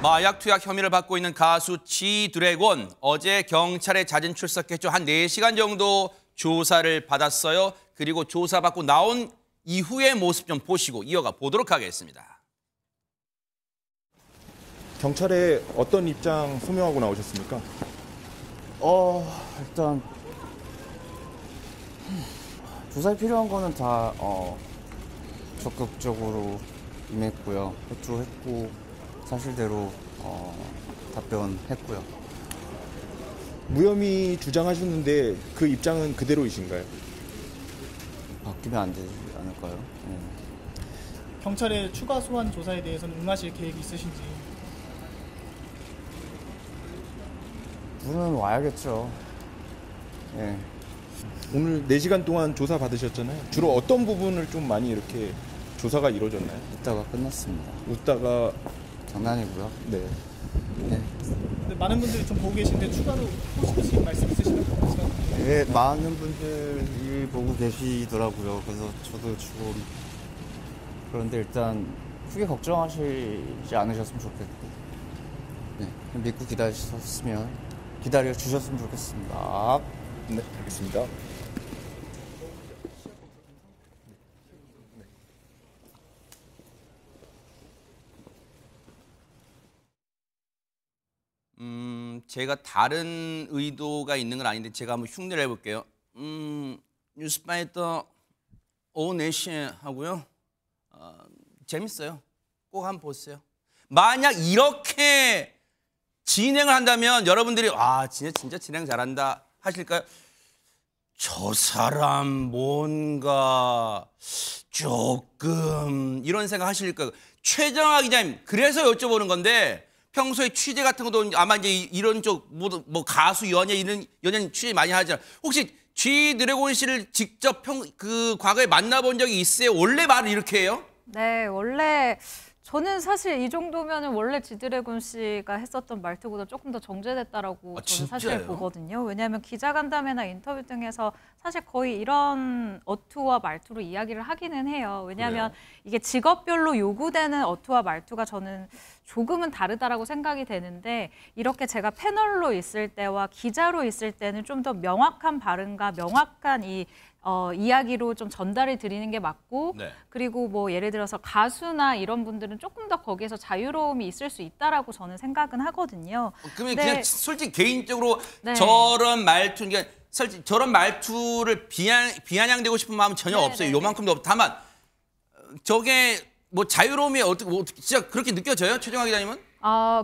마약 투약 혐의를 받고 있는 가수 G-드래곤 어제 경찰에 자진 출석했죠. 한 4시간 정도 조사를 받았어요. 그리고 조사받고 나온 이후의 모습 좀 보시고 이어가 보도록 하겠습니다. 경찰에 어떤 입장 소명하고 나오셨습니까? 일단 조사에 필요한 거는 다 적극적으로 임했고요. 회투했고 사실대로 답변했고요. 무혐의 주장하셨는데 그 입장은 그대로이신가요? 바뀌면 안 되지 않을까요? 경찰의 추가 소환 조사에 대해서는 응하실 계획이 있으신지? 분은 와야겠죠. 예. 오늘 4시간 동안 조사 받으셨잖아요. 주로 어떤 부분을 좀 많이 이렇게 조사가 이루어졌나요? 이따가 끝났습니다. 웃다가 장난이고요. 네. 근데 많은 분들이 좀 보고 계신데 추가로 하고 싶으신 말씀 있으신가요? 네, 많은 분들이 보고 계시더라고요. 그래서 저도 조금 그런데 일단 크게 걱정하시지 않으셨으면 좋겠고, 네, 믿고 기다려 주셨으면 좋겠습니다. 네, 알겠습니다. 제가 다른 의도가 있는 건 아닌데 제가 한번 흉내를 해볼게요. 뉴스파이터 오후 4시에 하고요. 재밌어요. 꼭 한번 보세요. 만약 이렇게 진행을 한다면 여러분들이 진짜 진행 잘한다 하실까요? 저 사람 뭔가 조금 이런 생각 하실까요? 최정아 기자님, 그래서 여쭤보는 건데 평소에 취재 같은 것도 아마 이제 이런 쪽 뭐 가수 연예 이런 연예인 취재 많이 하잖아요. 혹시 G-드래곤 씨를 직접 과거에 만나본 적이 있어요? 원래 말을 이렇게 해요? 네, 원래 저는 사실 이 정도면은 원래 G-드래곤 씨가 했었던 말투보다 조금 더 정제됐다라고 저는 사실 보거든요. 왜냐하면 기자간담회나 인터뷰 등에서 사실 거의 이런 어투와 말투로 이야기를 하기는 해요. 왜냐하면 이게 직업별로 요구되는 어투와 말투가 저는 조금은 다르다라고 생각이 되는데 이렇게 제가 패널로 있을 때와 기자로 있을 때는 좀 더 명확한 발음과 명확한 이야기로 좀 전달을 드리는 게 맞고 그리고 뭐 예를 들어서 가수나 이런 분들은 조금 더 거기에서 자유로움이 있을 수 있다라고 저는 생각은 하거든요. 그러면 그냥 솔직히 개인적으로 저런 말투, 그러니까 솔직히 저런 말투를 비아냥대고 싶은 마음은 전혀 없어요. 요만큼도 없고 다만 저게 뭐 자유로움이 어떻게 진짜 그렇게 느껴져요, 최정아 기자님은?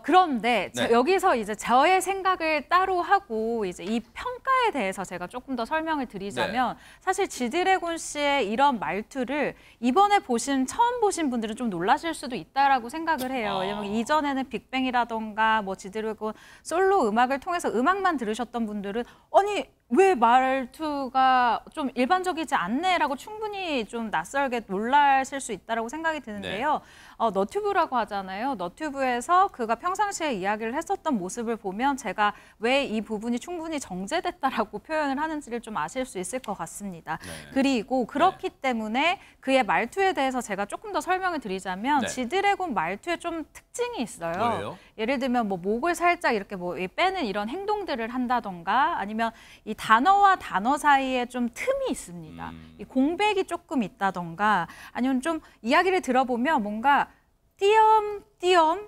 그런데 여기서 이제 저의 생각을 따로 하고 이제 이 평가에 대해서 제가 조금 더 설명을 드리자면 사실 G-드래곤 씨의 이런 말투를 이번에 처음 보신 분들은 좀 놀라실 수도 있다라고 생각을 해요. 왜냐면 이전에는 빅뱅이라던가 뭐 G-드래곤 솔로 음악을 통해서 음악만 들으셨던 분들은 아니 왜 말투가 좀 일반적이지 않네라고 충분히 좀 낯설게 놀라실 수 있다라고 생각이 드는데요. 너튜브라고 하잖아요. 너튜브에서 그가 평상시에 이야기를 했었던 모습을 보면 제가 왜 이 부분이 충분히 정제됐다라고 표현을 하는지를 좀 아실 수 있을 것 같습니다. 그리고 그렇기 때문에 그의 말투에 대해서 제가 조금 더 설명을 드리자면 G-드래곤 말투에 좀 특징이 있어요. 뭐예요? 예를 들면 뭐 목을 살짝 이렇게 뭐 빼는 이런 행동들을 한다던가 아니면 이 단어와 단어 사이에 좀 틈이 있습니다. 이 공백이 조금 있다던가 아니면 좀 이야기를 들어보면 뭔가 띄엄띄엄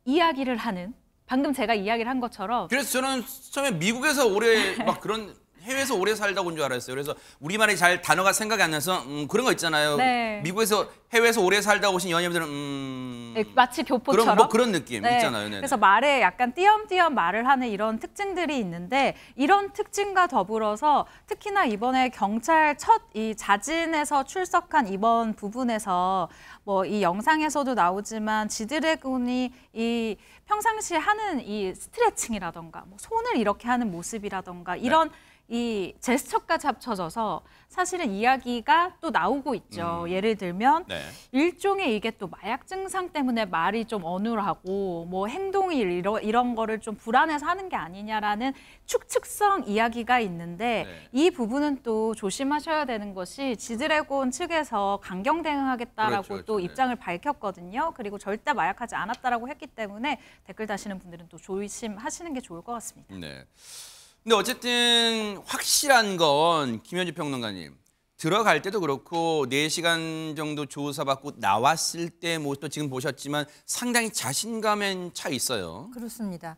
이야기를 하는 방금 제가 이야기를 한 것처럼 그래서 저는 처음에 미국에서 오래 막 그런 해외에서 오래 살다 온 줄 알았어요. 그래서 우리말이 잘 단어가 생각이 안 나서 그런 거 있잖아요. 미국에서 해외에서 오래 살다 오신 연예인들은 마치 교포처럼 그런 느낌 있잖아요. 그래서 말에 약간 띄엄띄엄 말을 하는 이런 특징들이 있는데 이런 특징과 더불어서 특히나 이번에 경찰 첫 이 자진해서 출석한 이번 부분에서 뭐 이 영상에서도 나오지만 G-드래곤이 이 평상시에 하는 이 스트레칭이라던가 뭐 손을 이렇게 하는 모습이라던가 이런 이 제스처까지 합쳐져서 사실은 이야기가 또 나오고 있죠. 예를 들면 네. 일종의 이게 또 마약 증상 때문에 말이 좀 어눌하고 뭐 행동이 이런 거를 좀 불안해서 하는 게 아니냐라는 추측성 이야기가 있는데 네. 이 부분은 또 조심하셔야 되는 것이 지드래곤 측에서 강경 대응하겠다라고 그렇죠, 또 그렇죠. 입장을 밝혔거든요. 그리고 절대 마약하지 않았다라고 했기 때문에 댓글 다시는 분들은 또 조심하시는 게 좋을 것 같습니다. 네. 근데 어쨌든 확실한 건 김현주 평론가님 들어갈 때도 그렇고 4시간 정도 조사받고 나왔을 때 모습도 지금 보셨지만 상당히 자신감엔 차 있어요. 그렇습니다.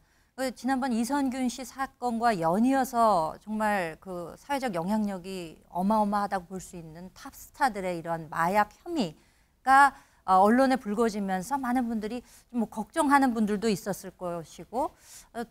지난번 이선균 씨 사건과 연이어서 정말 그 사회적 영향력이 어마어마하다고 볼 수 있는 탑스타들의 이런 마약 혐의가 언론에 불거지면서 많은 분들이 좀 뭐 걱정하는 분들도 있었을 것이고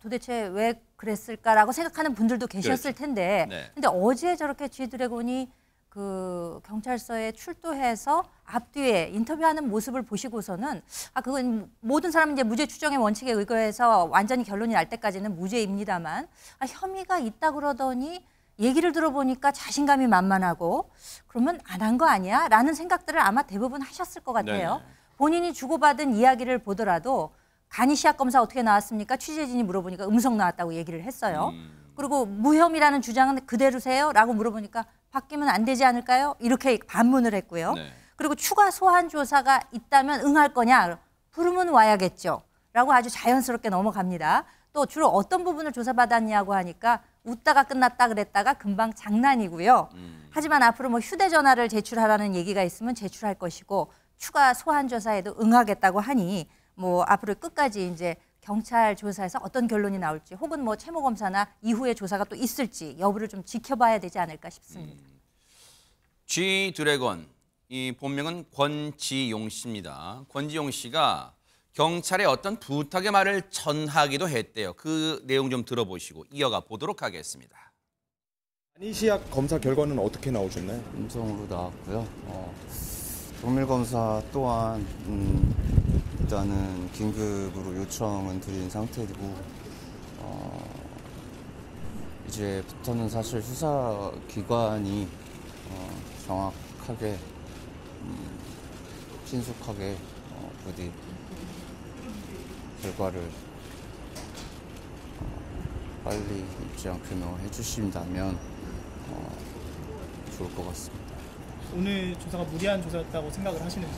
도대체 왜 그랬을까라고 생각하는 분들도 계셨을 텐데 네. 근데 어제 저렇게 G드래곤이 그 경찰서에 출두해서 앞뒤에 인터뷰하는 모습을 보시고서는 그건 모든 사람은 이제 무죄 추정의 원칙에 의거해서 완전히 결론이 날 때까지는 무죄입니다만 혐의가 있다 그러더니 얘기를 들어보니까 자신감이 만만하고 그러면 안 한 거 아니야? 라는 생각들을 아마 대부분 하셨을 것 같아요. 네네. 본인이 주고받은 이야기를 보더라도 간이 시약 검사 어떻게 나왔습니까? 취재진이 물어보니까 음성 나왔다고 얘기를 했어요. 그리고 무혐의라는 주장은 그대로세요? 라고 물어보니까 바뀌면 안 되지 않을까요? 이렇게 반문을 했고요. 네. 그리고 추가 소환 조사가 있다면 응할 거냐? 부르면 와야겠죠. 라고 아주 자연스럽게 넘어갑니다. 또 주로 어떤 부분을 조사받았냐고 하니까 웃다가 끝났다 그랬다가 금방 장난이고요. 하지만 앞으로 뭐 휴대전화를 제출하라는 얘기가 있으면 제출할 것이고 추가 소환 조사에도 응하겠다고 하니 뭐 앞으로 끝까지 이제 경찰 조사에서 어떤 결론이 나올지 혹은 뭐 채모 검사나 이후에 조사가 또 있을지 여부를 좀 지켜봐야 되지 않을까 싶습니다. G드래곤 이 본명은 권지용 씨입니다. 권지용 씨가 경찰에 어떤 부탁의 말을 전하기도 했대요. 그 내용 좀 들어보시고 이어가 보도록 하겠습니다. 간이시약 검사 결과는 어떻게 나오셨나요? 음성으로 나왔고요. 정밀 검사 또한 일단은 긴급으로 요청은 드린 상태이고 이제부터는 사실 수사기관이 정확하게 신속하게 부디 결과를 빨리 입장 표명을 해주신다면 좋을 것 같습니다. 오늘 조사가 무리한 조사였다고 생각을 하시는지.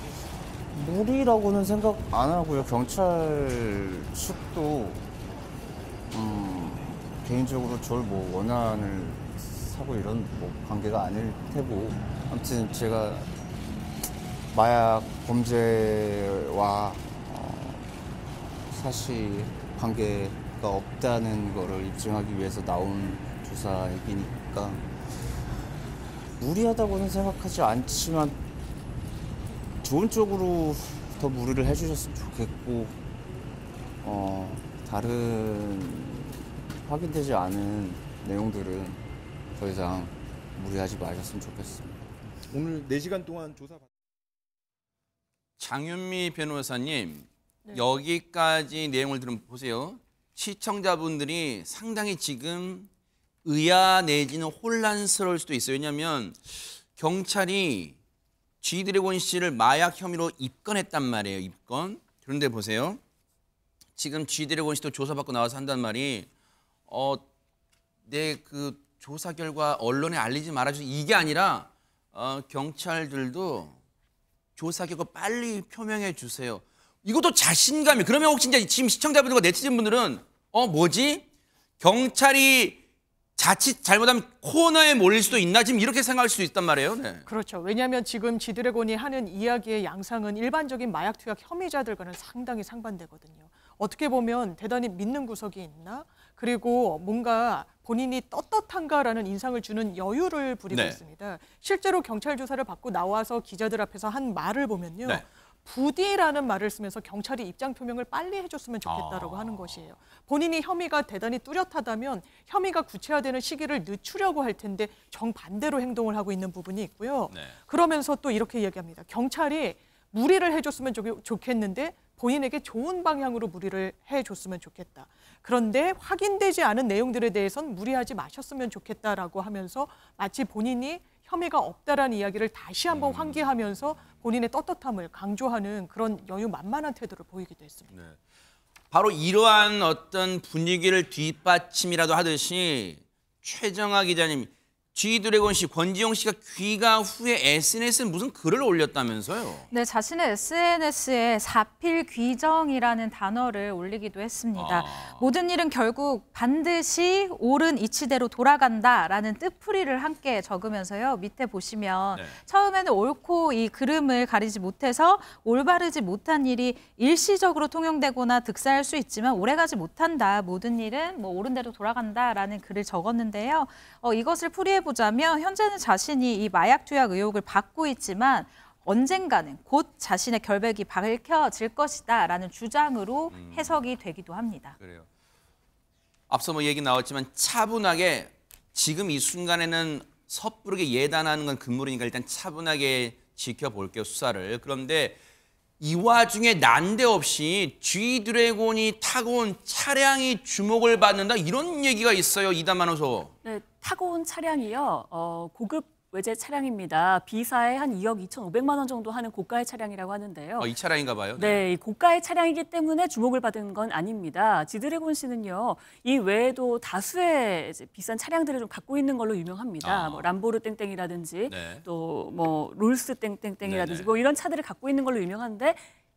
무리라고는 생각 안 하고요. 경찰 측도 개인적으로 저를 뭐 원한을 사고 이런 뭐 관계가 아닐 테고 아무튼 제가 마약 범죄와 사실 관계가 없다는 거를 입증하기 위해서 나온 조사이니까 무리하다고는 생각하지 않지만 좋은 쪽으로 더 무리를 해주셨으면 좋겠고 다른 확인되지 않은 내용들은 더 이상 무리하지 마셨으면 좋겠습니다. 오늘 4시간 동안 조사 장윤미 변호사님 여기까지 내용을 들어보세요. 시청자분들이 상당히 지금 의아 내지는 혼란스러울 수도 있어요. 왜냐하면 경찰이 G드래곤 씨를 마약 혐의로 입건했단 말이에요. 입건. 그런데 보세요. 지금 G드래곤 씨도 조사받고 나와서 한단 말이 내 그 조사 결과 언론에 알리지 말아주세요. 이게 아니라 경찰들도 조사 결과 빨리 표명해 주세요. 이것도 자신감이. 그러면 혹시 이제 지금 시청자분들과 네티즌분들은 뭐지? 경찰이 자칫 잘못하면 코너에 몰릴 수도 있나? 지금 이렇게 생각할 수도 있단 말이에요. 네. 그렇죠. 왜냐하면 지금 G드래곤이 하는 이야기의 양상은 일반적인 마약 투약 혐의자들과는 상당히 상반되거든요. 어떻게 보면 대단히 믿는 구석이 있나? 그리고 뭔가 본인이 떳떳한가라는 인상을 주는 여유를 부리고 네. 있습니다. 실제로 경찰 조사를 받고 나와서 기자들 앞에서 한 말을 보면요. 네. 부디라는 말을 쓰면서 경찰이 입장 표명을 빨리 해줬으면 좋겠다라고 하는 것이에요. 본인이 혐의가 대단히 뚜렷하다면 혐의가 구체화되는 시기를 늦추려고 할 텐데 정반대로 행동을 하고 있는 부분이 있고요. 네. 그러면서 또 이렇게 얘기합니다. 경찰이 무리를 해줬으면 좋겠는데 본인에게 좋은 방향으로 무리를 해줬으면 좋겠다. 그런데 확인되지 않은 내용들에 대해선 무리하지 마셨으면 좋겠다라고 하면서 마치 본인이 혐의가 없다라는 이야기를 다시 한번 환기하면서 본인의 떳떳함을 강조하는 그런 여유만만한 태도를 보이기도 했습니다. 네. 바로 이러한 어떤 분위기를 뒷받침이라도 하듯이 최정아 기자님, G드래곤 씨, 권지용 씨가 귀가 후에 SNS에 무슨 글을 올렸다면서요? 네, 자신의 SNS에 사필귀정이라는 단어를 올리기도 했습니다. 모든 일은 결국 반드시 옳은 이치대로 돌아간다라는 뜻풀이를 함께 적으면서요. 밑에 보시면 네. 처음에는 옳고 이 그름을 가리지 못해서 올바르지 못한 일이 일시적으로 통용되거나 득사할 수 있지만 오래가지 못한다. 모든 일은 뭐 옳은 대로 돌아간다라는 글을 적었는데요. 이것을 풀이해보자면 현재는 자신이 이 마약 투약 의혹을 받고 있지만 언젠가는 곧 자신의 결백이 밝혀질 것이다라는 주장으로 해석이 되기도 합니다. 그래요. 앞서 뭐 얘기 나왔지만 차분하게 지금 이 순간에는 섣부르게 예단하는 건 금물이니까 일단 차분하게 지켜볼게요, 수사를. 그런데 이 와중에 난데없이 G드래곤이 타고 온 차량이 주목을 받는다 이런 얘기가 있어요, 이담 아나운서. 네, 타고 온 차량이요. 고급 외제 차량입니다. B사에 한 2억 2,500만 원 정도 하는 고가의 차량이라고 하는데요. 이 차량인가 봐요. 네, 이 고가의 차량이기 때문에 주목을 받은 건 아닙니다. G드래곤 씨는요, 이 외에도 다수의 이제 비싼 차량들을 좀 갖고 있는 걸로 유명합니다. 뭐 람보르 땡땡이라든지 네. 또 뭐 롤스 땡땡땡이라든지 네네. 뭐 이런 차들을 갖고 있는 걸로 유명한데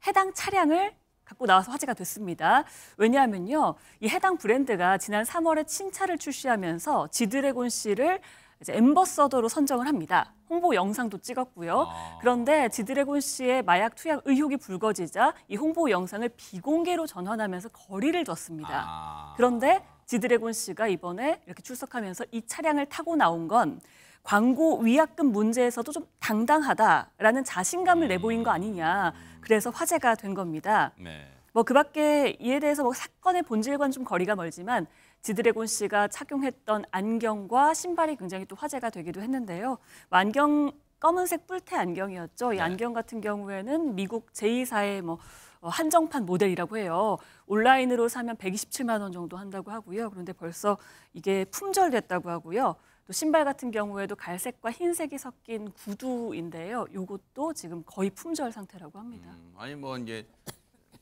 해당 차량을 갖고 나와서 화제가 됐습니다. 왜냐하면요, 이 해당 브랜드가 지난 3월에 신차를 출시하면서 G드래곤 씨를 이제 앰버서더로 선정을 합니다. 홍보 영상도 찍었고요. 그런데 G드래곤 씨의 마약 투약 의혹이 불거지자 이 홍보 영상을 비공개로 전환하면서 거리를 뒀습니다. 그런데 G드래곤 씨가 이번에 이렇게 출석하면서 이 차량을 타고 나온 건 광고 위약금 문제에서도 좀 당당하다라는 자신감을 내보인 거 아니냐. 그래서 화제가 된 겁니다. 네. 뭐 그밖에 이에 대해서 뭐 사건의 본질과는 좀 거리가 멀지만 G드래곤 씨가 착용했던 안경과 신발이 굉장히 또 화제가 되기도 했는데요. 안경 검은색 뿔테 안경이었죠. 이 안경 같은 경우에는 미국 제2사의 뭐 한정판 모델이라고 해요. 온라인으로 사면 127만 원 정도 한다고 하고요. 그런데 벌써 이게 품절됐다고 하고요. 또 신발 같은 경우에도 갈색과 흰색이 섞인 구두인데요. 이것도 지금 거의 품절 상태라고 합니다. 아니 뭐 이제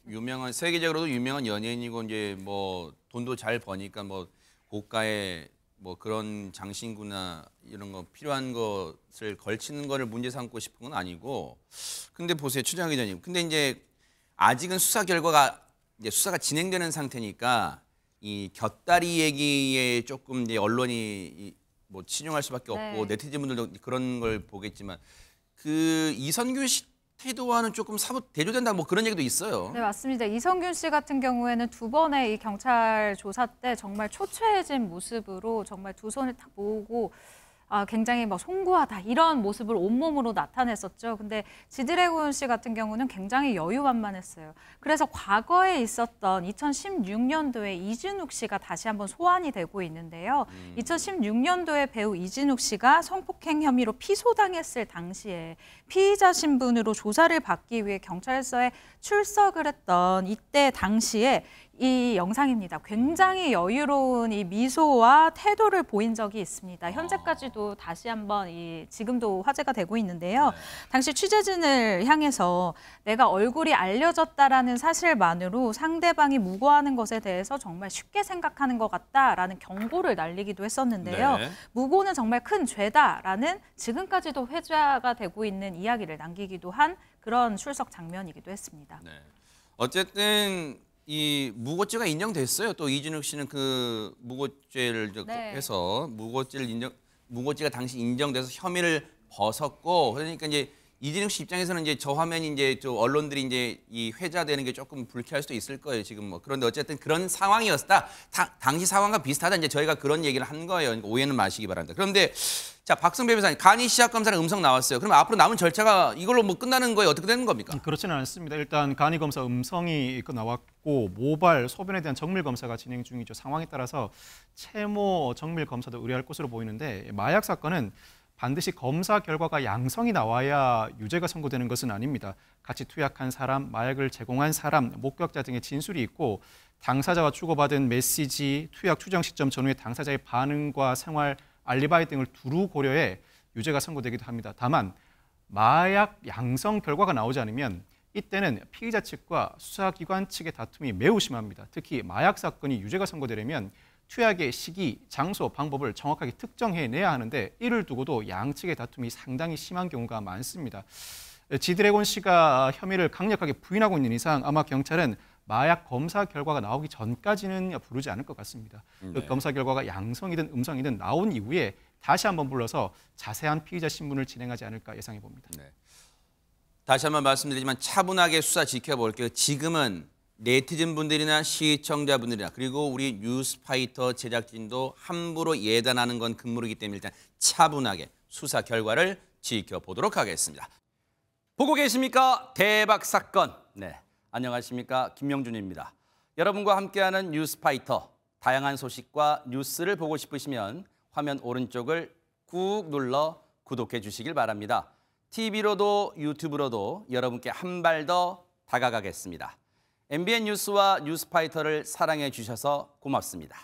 유명한 세계적으로도 유명한 연예인이고 이제 뭐 돈도 잘 버니까 뭐 고가의 뭐 그런 장신구나 이런 거 필요한 것을 걸치는 거를 문제 삼고 싶은 건 아니고 근데 보세요, 최정아 기자님. 근데 이제 아직은 수사 결과가 이제 수사가 진행되는 상태니까 이 곁다리 얘기에 조금 이제 언론이 뭐 신용할 수밖에 없고 네. 네티즌분들도 그런 걸 보겠지만 그 이선균 씨 태도와는 조금 사뭇 대조된다 뭐 그런 얘기도 있어요. 네, 맞습니다. 이성균 씨 같은 경우에는 두 번의 이 경찰 조사 때 정말 초췌해진 모습으로 정말 두 손을 탁 모으고 굉장히 뭐 송구하다 이런 모습을 온몸으로 나타냈었죠. 근데 G드래곤 씨 같은 경우는 굉장히 여유만만했어요. 그래서 과거에 있었던 2016년도에 이진욱 씨가 다시 한번 소환이 되고 있는데요. 2016년도에 배우 이진욱 씨가 성폭행 혐의로 피소당했을 당시에 피의자 신분으로 조사를 받기 위해 경찰서에 출석을 했던 이때 당시에 이 영상입니다. 굉장히 여유로운 이 미소와 태도를 보인 적이 있습니다. 현재까지도 다시 한번 지금도 화제가 되고 있는데요. 당시 취재진을 향해서 내가 얼굴이 알려졌다라는 사실만으로 상대방이 무고하는 것에 대해서 정말 쉽게 생각하는 것 같다라는 경고를 날리기도 했었는데요. 네. 무고는 정말 큰 죄다라는 지금까지도 회자가 되고 있는 이야기를 남기기도 한 그런 출석 장면이기도 했습니다. 네. 어쨌든 이 무고죄가 인정됐어요. 또 이진욱 씨는 그 무고죄를 네. 해서 무고죄가 당시 인정돼서 혐의를 벗었고 그러니까 이제 이진욱 씨 입장에서는 이제 저 화면이 이제 좀 언론들이 이제 이 회자되는 게 조금 불쾌할 수도 있을 거예요. 지금 뭐 그런데 어쨌든 그런 상황이었다. 당시 상황과 비슷하다. 이제 저희가 그런 얘기를 한 거예요. 그러니까 오해는 마시기 바랍니다. 그런데 자, 박성배 변호사님, 간이 시약 검사는 음성 나왔어요. 그럼 앞으로 남은 절차가 이걸로 뭐 끝나는 거예요? 어떻게 되는 겁니까? 그렇지는 않습니다. 일단 간이 검사 음성이 나왔고 모발 소변에 대한 정밀 검사가 진행 중이죠. 상황에 따라서 채모 정밀 검사도 의뢰할 것으로 보이는데 마약 사건은 반드시 검사 결과가 양성이 나와야 유죄가 선고되는 것은 아닙니다. 같이 투약한 사람, 마약을 제공한 사람, 목격자 등의 진술이 있고 당사자와 주고받은 메시지, 투약 추정 시점 전후의 당사자의 반응과 생활, 알리바이 등을 두루 고려해 유죄가 선고되기도 합니다. 다만 마약 양성 결과가 나오지 않으면 이때는 피의자 측과 수사기관 측의 다툼이 매우 심합니다. 특히 마약 사건이 유죄가 선고되려면 투약의 시기, 장소, 방법을 정확하게 특정해내야 하는데 이를 두고도 양측의 다툼이 상당히 심한 경우가 많습니다. 지드래곤 씨가 혐의를 강력하게 부인하고 있는 이상 아마 경찰은 마약 검사 결과가 나오기 전까지는 부르지 않을 것 같습니다. 그 검사 결과가 양성이든 음성이든 나온 이후에 다시 한번 불러서 자세한 피의자 신문을 진행하지 않을까 예상해 봅니다. 네. 다시 한번 말씀드리지만 차분하게 수사 지켜볼게요. 지금은 네티즌 분들이나 시청자분들이나 그리고 우리 뉴스파이터 제작진도 함부로 예단하는 건 금물이기 때문에 일단 차분하게 수사 결과를 지켜보도록 하겠습니다. 보고 계십니까? 대박 사건. 네, 안녕하십니까? 김명준입니다. 여러분과 함께하는 뉴스파이터. 다양한 소식과 뉴스를 보고 싶으시면 화면 오른쪽을 꾹 눌러 구독해 주시길 바랍니다. TV로도 유튜브로도 여러분께 한 발 더 다가가겠습니다. MBN 뉴스와 뉴스파이터를 사랑해 주셔서 고맙습니다.